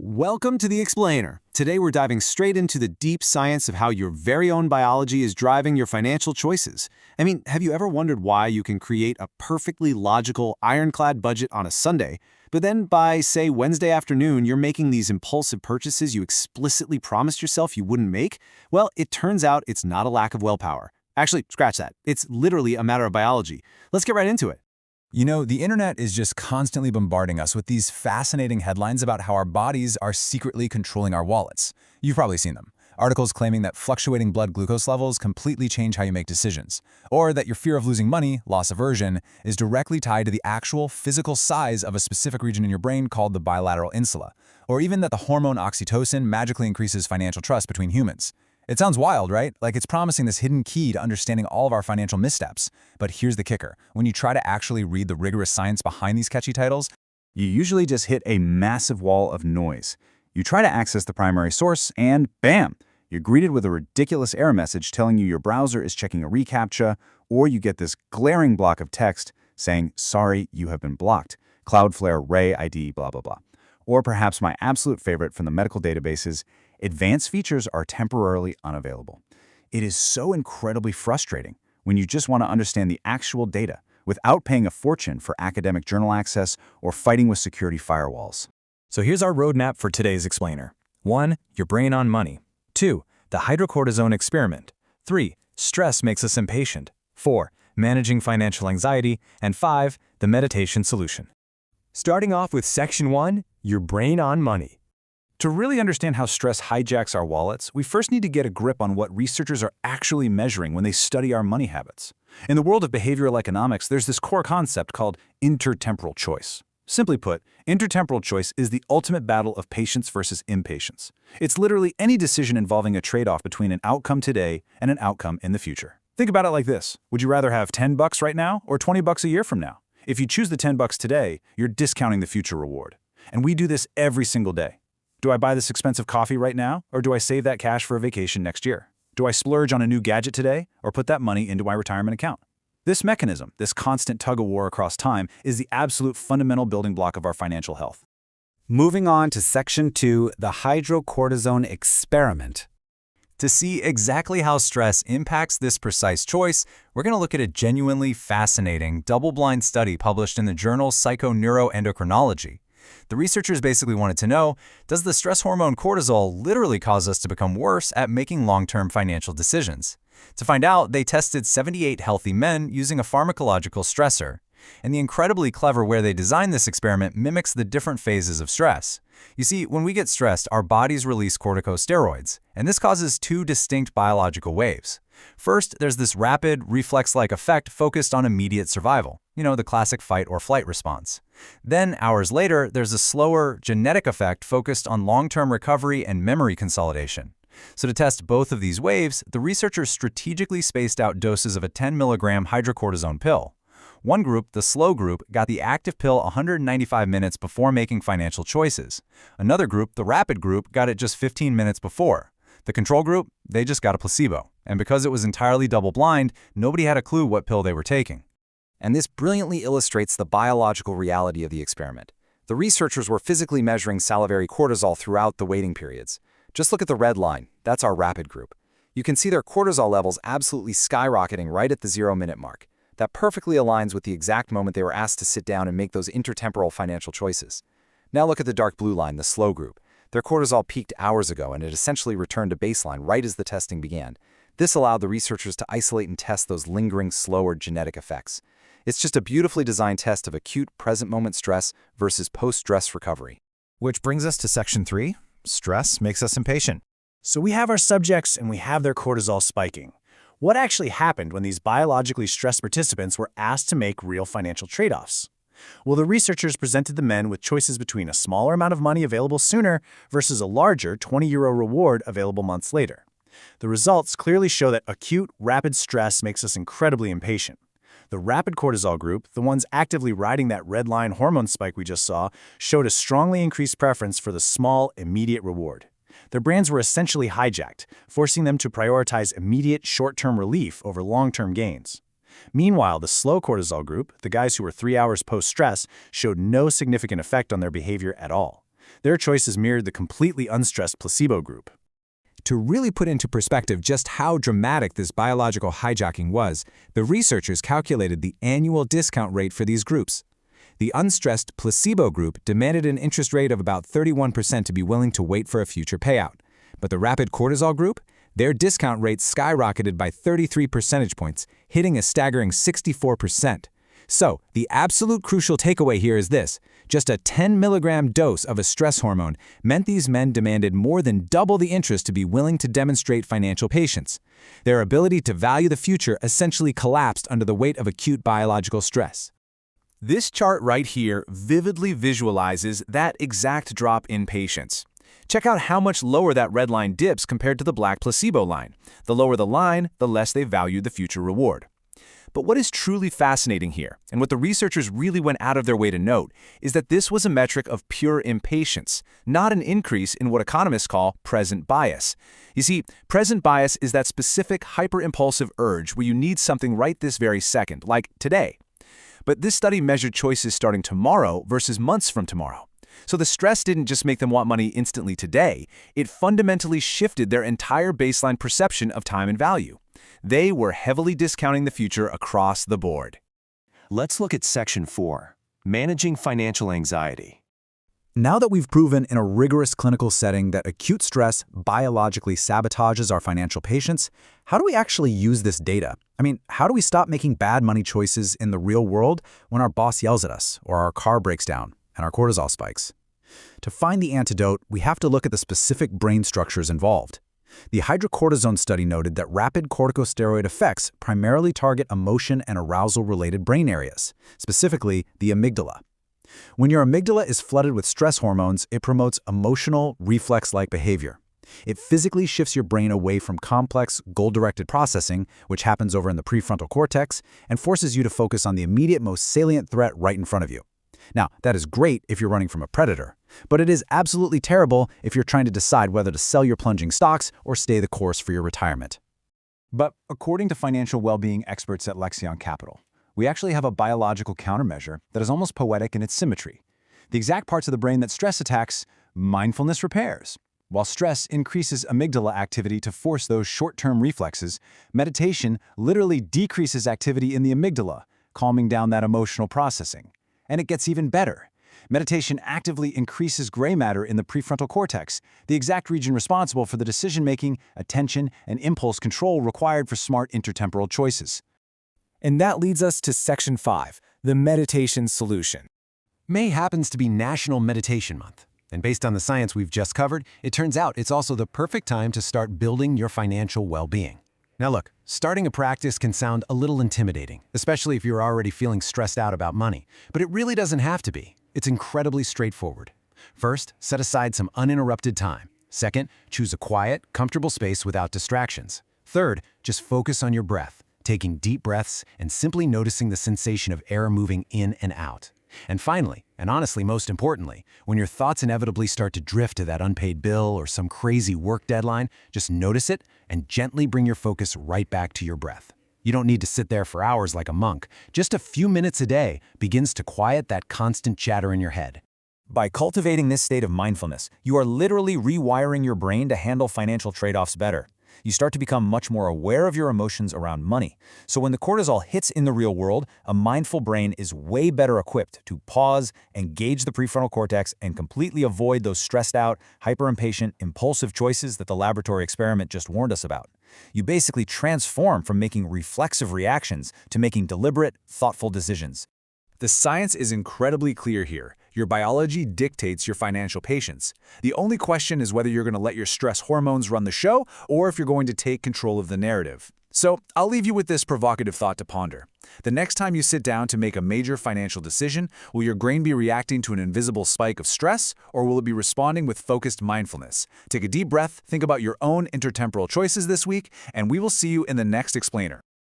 Welcome to The Explainer. Today we're diving straight into the deep science of how your very own biology is driving your financial choices. I mean, have you ever wondered why you can create a perfectly logical, ironclad budget on a Sunday, but then by, say, Wednesday afternoon, you're making these impulsive purchases you explicitly promised yourself you wouldn't make? Well, it turns out it's not a lack of willpower. Actually, scratch that. It's literally a matter of biology. Let's get right into it. You know, the internet is just constantly bombarding us with these fascinating headlines about how our bodies are secretly controlling our wallets. You've probably seen them. Articles claiming that fluctuating blood glucose levels completely change how you make decisions, or that your fear of losing money, loss aversion, is directly tied to the actual physical size of a specific region in your brain called the bilateral insula, or even that the hormone oxytocin magically increases financial trust between humans. It sounds wild, right? Like it's promising this hidden key to understanding all of our financial missteps. But here's the kicker. When you try to actually read the rigorous science behind these catchy titles, you usually just hit a massive wall of noise. You try to access the primary source and bam! You're greeted with a ridiculous error message telling you your browser is checking a reCAPTCHA, or you get this glaring block of text saying, sorry, you have been blocked. Cloudflare, Ray ID, blah, blah, blah. Or perhaps my absolute favorite from the medical databases, advanced features are temporarily unavailable. It is so incredibly frustrating when you just want to understand the actual data without paying a fortune for academic journal access or fighting with security firewalls. So here's our roadmap for today's explainer. 1. Your brain on money. 2. The hydrocortisone experiment. 3. Stress makes us impatient. 4. Managing financial anxiety. And 5. The meditation solution. Starting off with Section 1, your brain on money. To really understand how stress hijacks our wallets, we first need to get a grip on what researchers are actually measuring when they study our money habits. In the world of behavioral economics, there's this core concept called intertemporal choice. Simply put, intertemporal choice is the ultimate battle of patience versus impatience. It's literally any decision involving a trade-off between an outcome today and an outcome in the future. Think about it like this. Would you rather have $10 right now or $20 a year from now? If you choose the $10 today, you're discounting the future reward. And we do this every single day. Do I buy this expensive coffee right now, or do I save that cash for a vacation next year? Do I splurge on a new gadget today, or put that money into my retirement account? This mechanism, this constant tug-of-war across time, is the absolute fundamental building block of our financial health. Moving on to Section 2, the hydrocortisone experiment. To see exactly how stress impacts this precise choice, we're going to look at a genuinely fascinating double-blind study published in the journal Psychoneuroendocrinology. The researchers basically wanted to know, does the stress hormone cortisol literally cause us to become worse at making long-term financial decisions? To find out, they tested 78 healthy men using a pharmacological stressor. And the incredibly clever way they designed this experiment mimics the different phases of stress. You see, when we get stressed, our bodies release corticosteroids, and this causes two distinct biological waves. First, there's this rapid, reflex-like effect focused on immediate survival, the classic fight or flight response. Then, hours later, there's a slower, genetic effect focused on long-term recovery and memory consolidation. So to test both of these waves, the researchers strategically spaced out doses of a 10-milligram hydrocortisone pill. One group, the slow group, got the active pill 195 minutes before making financial choices. Another group, the rapid group, got it just 15 minutes before. The control group, they just got a placebo. And because it was entirely double-blind, nobody had a clue what pill they were taking. And this brilliantly illustrates the biological reality of the experiment. The researchers were physically measuring salivary cortisol throughout the waiting periods. Just look at the red line. That's our rapid group. You can see their cortisol levels absolutely skyrocketing right at the 0-minute mark. That perfectly aligns with the exact moment they were asked to sit down and make those intertemporal financial choices. Now look at the dark blue line, the slow group. Their cortisol peaked hours ago, and it essentially returned to baseline right as the testing began. This allowed the researchers to isolate and test those lingering, slower genetic effects. It's just a beautifully designed test of acute, present-moment stress versus post-stress recovery. Which brings us to Section 3, stress makes us impatient. So we have our subjects and we have their cortisol spiking. What actually happened when these biologically stressed participants were asked to make real financial trade-offs? Well, the researchers presented the men with choices between a smaller amount of money available sooner versus a larger €20 reward available months later. The results clearly show that acute, rapid stress makes us incredibly impatient. The rapid cortisol group, the ones actively riding that red line hormone spike we just saw, showed a strongly increased preference for the small, immediate reward. Their brains were essentially hijacked, forcing them to prioritize immediate, short-term relief over long-term gains. Meanwhile, the slow cortisol group, the guys who were 3 hours post-stress, showed no significant effect on their behavior at all. Their choices mirrored the completely unstressed placebo group. To really put into perspective just how dramatic this biological hijacking was, the researchers calculated the annual discount rate for these groups. The unstressed placebo group demanded an interest rate of about 31% to be willing to wait for a future payout. But the rapid cortisol group, their discount rate skyrocketed by 33 percentage points, hitting a staggering 64%. So, the absolute crucial takeaway here is this. Just a 10 milligram dose of a stress hormone meant these men demanded more than double the interest to be willing to demonstrate financial patience. Their ability to value the future essentially collapsed under the weight of acute biological stress. This chart right here vividly visualizes that exact drop in patience. Check out how much lower that red line dips compared to the black placebo line. The lower the line, the less they value the future reward. But what is truly fascinating here, and what the researchers really went out of their way to note, is that this was a metric of pure impatience, not an increase in what economists call present bias. You see, present bias is that specific hyper-impulsive urge where you need something right this very second, like today. But this study measured choices starting tomorrow versus months from tomorrow. So the stress didn't just make them want money instantly today, it fundamentally shifted their entire baseline perception of time and value. They were heavily discounting the future across the board. Let's look at Section 4, Managing Financial Anxiety. Now that we've proven in a rigorous clinical setting that acute stress biologically sabotages our financial patience, how do we actually use this data? I mean, how do we stop making bad money choices in the real world when our boss yells at us, or our car breaks down, and our cortisol spikes? To find the antidote, we have to look at the specific brain structures involved. The hydrocortisone study noted that rapid corticosteroid effects primarily target emotion and arousal-related brain areas, specifically the amygdala. When your amygdala is flooded with stress hormones, it promotes emotional, reflex-like behavior. It physically shifts your brain away from complex, goal-directed processing, which happens over in the prefrontal cortex, and forces you to focus on the immediate, most salient threat right in front of you. Now, that is great if you're running from a predator, but it is absolutely terrible if you're trying to decide whether to sell your plunging stocks or stay the course for your retirement. But according to financial well-being experts at Lexion Capital, we actually have a biological countermeasure that is almost poetic in its symmetry. The exact parts of the brain that stress attacks, mindfulness repairs. While stress increases amygdala activity to force those short-term reflexes, meditation literally decreases activity in the amygdala, calming down that emotional processing. And it gets even better. Meditation actively increases gray matter in the prefrontal cortex, the exact region responsible for the decision-making, attention, and impulse control required for smart intertemporal choices. And that leads us to Section 5, the meditation solution. May happens to be National Meditation Month. And based on the science we've just covered, it turns out it's also the perfect time to start building your financial well-being. Now look, starting a practice can sound a little intimidating, especially if you're already feeling stressed out about money. But it really doesn't have to be. It's incredibly straightforward. First, set aside some uninterrupted time. Second, choose a quiet, comfortable space without distractions. Third, just focus on your breath, taking deep breaths and simply noticing the sensation of air moving in and out. And finally, and honestly most importantly, when your thoughts inevitably start to drift to that unpaid bill or some crazy work deadline, just notice it and gently bring your focus right back to your breath. You don't need to sit there for hours like a monk. Just a few minutes a day begins to quiet that constant chatter in your head. By cultivating this state of mindfulness, you are literally rewiring your brain to handle financial trade-offs better. You start to become much more aware of your emotions around money. So when the cortisol hits in the real world, a mindful brain is way better equipped to pause, engage the prefrontal cortex, and completely avoid those stressed out, hyper-impatient, impulsive choices that the laboratory experiment just warned us about. You basically transform from making reflexive reactions to making deliberate, thoughtful decisions. The science is incredibly clear here. Your biology dictates your financial patience. The only question is whether you're going to let your stress hormones run the show or if you're going to take control of the narrative. So I'll leave you with this provocative thought to ponder. The next time you sit down to make a major financial decision, will your brain be reacting to an invisible spike of stress, or will it be responding with focused mindfulness? Take a deep breath, think about your own intertemporal choices this week, and we will see you in the next explainer.